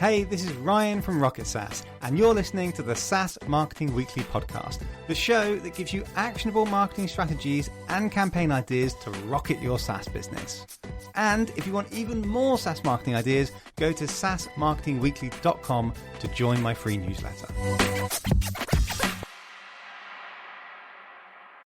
Hey, this is Ryan from Rocket SaaS, and you're listening to the SaaS Marketing Weekly podcast, the show that gives you actionable marketing strategies and campaign ideas to rocket your SaaS business. And if you want even more SaaS marketing ideas, go to saasmarketingweekly.com to join my free newsletter.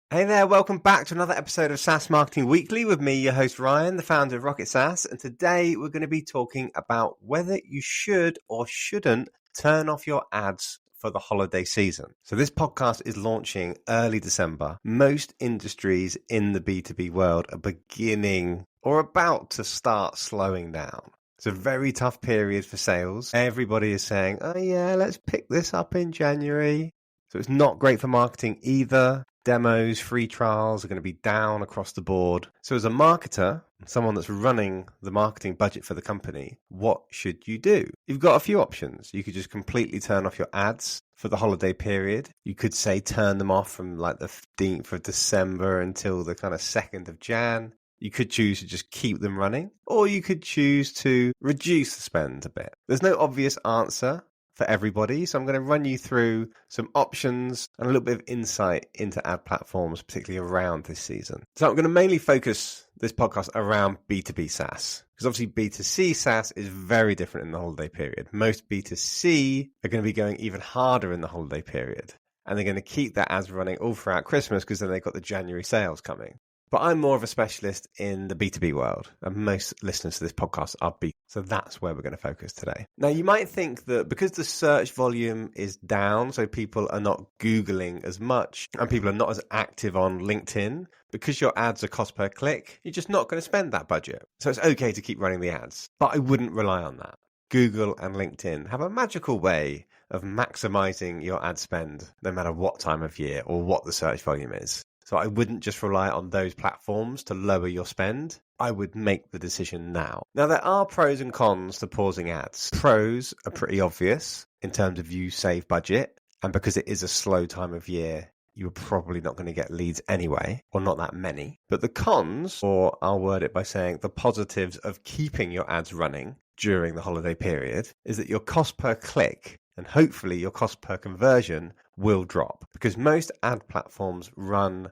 Hey there, welcome back to another episode of SaaS Marketing Weekly with me, your host Ryan, the founder of Rocket SaaS. And today we're going to be talking about whether you should or shouldn't turn off your ads for the holiday season. So this podcast is launching early December. Most industries in the B2B world are beginning or about to start slowing down. It's a very tough period for sales. Everybody is saying, oh yeah, let's pick this up in January. So it's not great for marketing either. Demos, free trials are going to be down across the board. So as a marketer, someone that's running the marketing budget for the company, what should you do? You've got a few options. You could just completely turn off your ads for the holiday period. You could say turn them off from like the 15th of December until the kind of 2nd of Jan. You could choose to just keep them running, or you could choose to reduce the spend a bit. There's no obvious answer for everybody. So I'm going to run you through some options and a little bit of insight into ad platforms, particularly around this season. So I'm going to mainly focus this podcast around B2B SaaS, because obviously B2C SaaS is very different in the holiday period. Most B2C are going to be going even harder in the holiday period, and they're going to keep their ads running all throughout Christmas because then they've got the January sales coming. But I'm more of a specialist in the B2B world, and most listeners to this podcast are B2B. So that's where we're going to focus today. Now, you might think that because the search volume is down, so people are not Googling as much, and people are not as active on LinkedIn, because your ads are cost per click, you're just not going to spend that budget. So it's okay to keep running the ads, but I wouldn't rely on that. Google and LinkedIn have a magical way of maximizing your ad spend, no matter what time of year or what the search volume is. So I wouldn't just rely on those platforms to lower your spend. I would make the decision now. Now, there are pros and cons to pausing ads. Pros are pretty obvious in terms of you save budget. And because it is a slow time of year, you're probably not going to get leads anyway, or not that many. But the cons, or I'll word it by saying the positives of keeping your ads running during the holiday period, is that your cost per click and hopefully your cost per conversion will drop, because most ad platforms run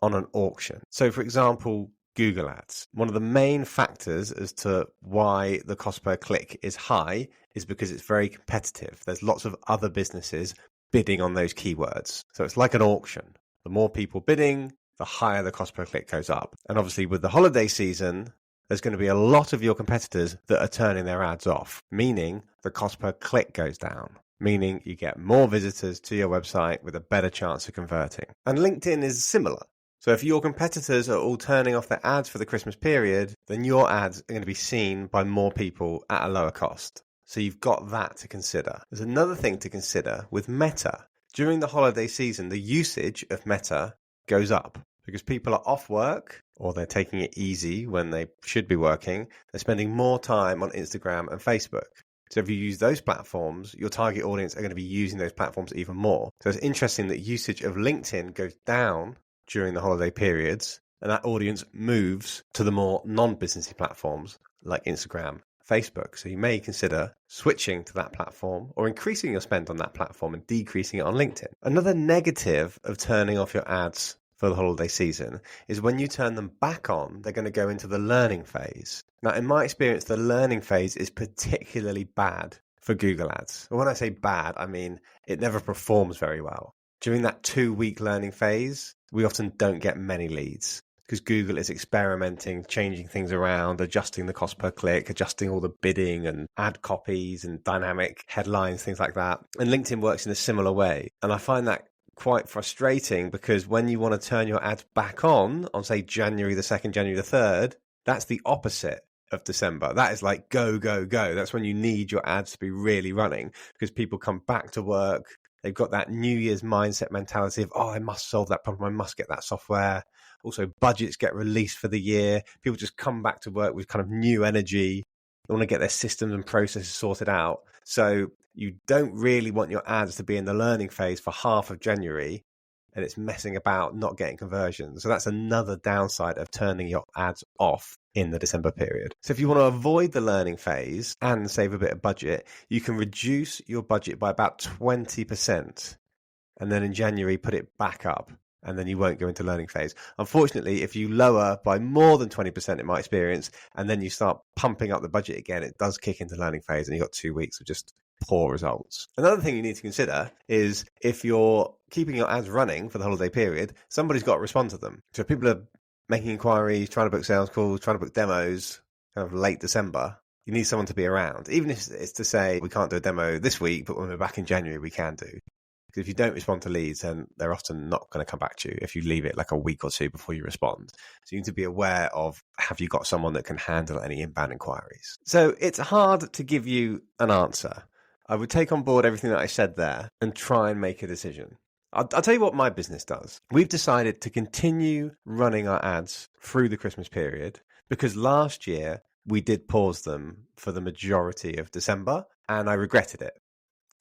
on an auction. So for example, Google Ads. One of the main factors as to why the cost per click is high is because it's very competitive. There's lots of other businesses bidding on those keywords. So it's like an auction. The more people bidding, the higher the cost per click goes up. And obviously with the holiday season, there's going to be a lot of your competitors that are turning their ads off, meaning the cost per click goes down, meaning you get more visitors to your website with a better chance of converting. And LinkedIn is similar. So if your competitors are all turning off their ads for the Christmas period, then your ads are going to be seen by more people at a lower cost. So you've got that to consider. There's another thing to consider with Meta. During the holiday season, the usage of Meta goes up because people are off work, or they're taking it easy when they should be working. They're spending more time on Instagram and Facebook. So if you use those platforms, your target audience are going to be using those platforms even more. So it's interesting that usage of LinkedIn goes down during the holiday periods, and that audience moves to the more non-businessy platforms like Instagram, Facebook. So you may consider switching to that platform or increasing your spend on that platform and decreasing it on LinkedIn. Another negative of turning off your ads for the holiday season is when you turn them back on, they're going to go into the learning phase. Now, in my experience, the learning phase is particularly bad for Google Ads. And when I say bad, I mean it never performs very well. During that 2-week learning phase, we often don't get many leads because Google is experimenting, changing things around, adjusting the cost per click, adjusting all the bidding and ad copies and dynamic headlines, things like that. And LinkedIn works in a similar way. And I find that quite frustrating because when you want to turn your ads back on say January the 2nd, January the 3rd, that's the opposite of December. That is like go, go, go. That's when you need your ads to be really running because people come back to work. They've got that New Year's mindset mentality of, oh, I must solve that problem. I must get that software. Also, budgets get released for the year. People just come back to work with kind of new energy. They want to get their systems and processes sorted out. So you don't really want your ads to be in the learning phase for half of January, and it's messing about, not getting conversions. So that's another downside of turning your ads off in the December period. So if you want to avoid the learning phase and save a bit of budget, you can reduce your budget by about 20%. And then in January, put it back up. And then you won't go into learning phase. Unfortunately, if you lower by more than 20% in my experience, and then you start pumping up the budget again, it does kick into learning phase and you've got 2 weeks of just poor results. Another thing you need to consider is if you're keeping your ads running for the holiday period, somebody's got to respond to them. So if people are making inquiries, trying to book sales calls, trying to book demos, kind of late December, you need someone to be around. Even if it's to say, we can't do a demo this week, but when we're back in January, we can do. Because if you don't respond to leads, then they're often not going to come back to you if you leave it like a week or two before you respond. So you need to be aware of, have you got someone that can handle any inbound inquiries? So it's hard to give you an answer. I would take on board everything that I said there and try and make a decision. I'll tell you what my business does. We've decided to continue running our ads through the Christmas period because last year we did pause them for the majority of December, and I regretted it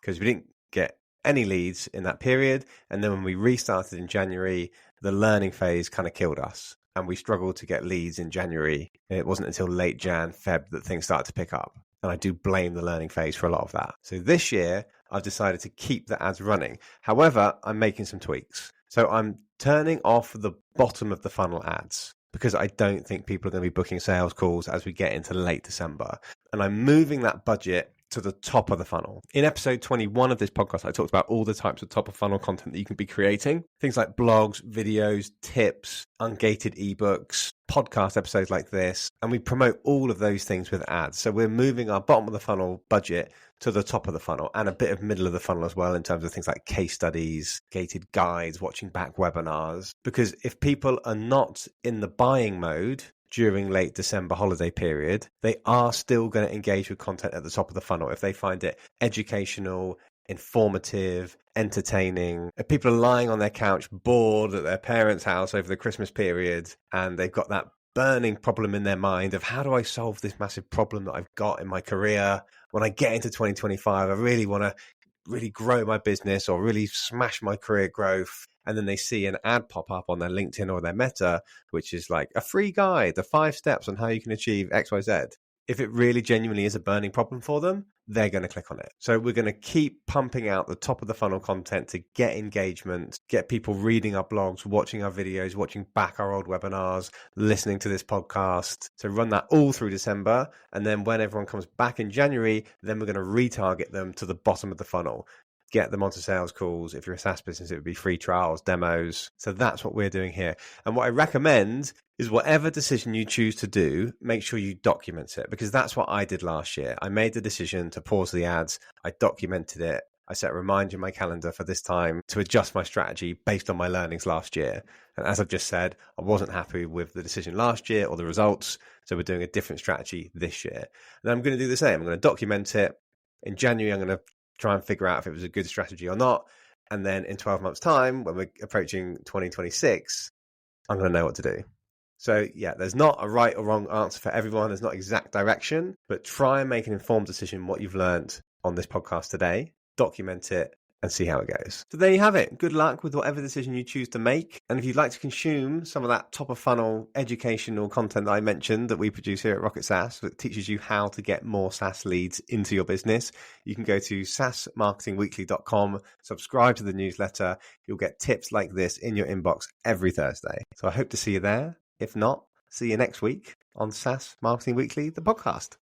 because we didn't get any leads in that period. And then when we restarted in January, the learning phase kind of killed us and we struggled to get leads in January. It wasn't until late Jan, Feb that things started to pick up. And I do blame the learning phase for a lot of that. So this year, I've decided to keep the ads running. However, I'm making some tweaks. So I'm turning off the bottom of the funnel ads because I don't think people are going to be booking sales calls as we get into late December. And I'm moving that budget to the top of the funnel. In episode 21 of this podcast, I talked about all the types of top of funnel content that you can be creating. Things like blogs, videos, tips, ungated ebooks, podcast episodes like this. And we promote all of those things with ads. So we're moving our bottom of the funnel budget to the top of the funnel and a bit of middle of the funnel as well in terms of things like case studies, gated guides, watching back webinars. Because if people are not in the buying mode during late December holiday period, they are still going to engage with content at the top of the funnel if they find it educational, informative, entertaining. If people are lying on their couch bored at their parents' house over the Christmas period and they've got that burning problem in their mind of how do I solve this massive problem that I've got in my career? When I get into 2025, I really want to really grow my business or really smash my career growth. And then they see an ad pop up on their LinkedIn or their Meta, which is like a free guide, the 5 steps on how you can achieve XYZ. If it really genuinely is a burning problem for them, they're going to click on it. So we're going to keep pumping out the top of the funnel content to get engagement, get people reading our blogs, watching our videos, watching back our old webinars, listening to this podcast. So run that all through December. And then when everyone comes back in January, then we're going to retarget them to the bottom of the funnel. Get them onto sales calls. If you're a SaaS business, it would be free trials, demos. So that's what we're doing here. And what I recommend is whatever decision you choose to do, make sure you document it, because that's what I did last year. I made the decision to pause the ads. I documented it. I set a reminder in my calendar for this time to adjust my strategy based on my learnings last year. And as I've just said, I wasn't happy with the decision last year or the results. So we're doing a different strategy this year. And I'm going to do the same. I'm going to document it. In January, I'm going to try and figure out if it was a good strategy or not. And then in 12 months' time, when we're approaching 2026, I'm going to know what to do. So yeah, there's not a right or wrong answer for everyone. There's not exact direction, but try and make an informed decision what you've learned on this podcast today, document it, and see how it goes. So there you have it. Good luck with whatever decision you choose to make. And if you'd like to consume some of that top of funnel educational content that I mentioned that we produce here at Rocket SaaS that teaches you how to get more SaaS leads into your business, you can go to saasmarketingweekly.com, subscribe to the newsletter. You'll get tips like this in your inbox every Thursday. So I hope to see you there. If not, see you next week on SaaS Marketing Weekly, the podcast.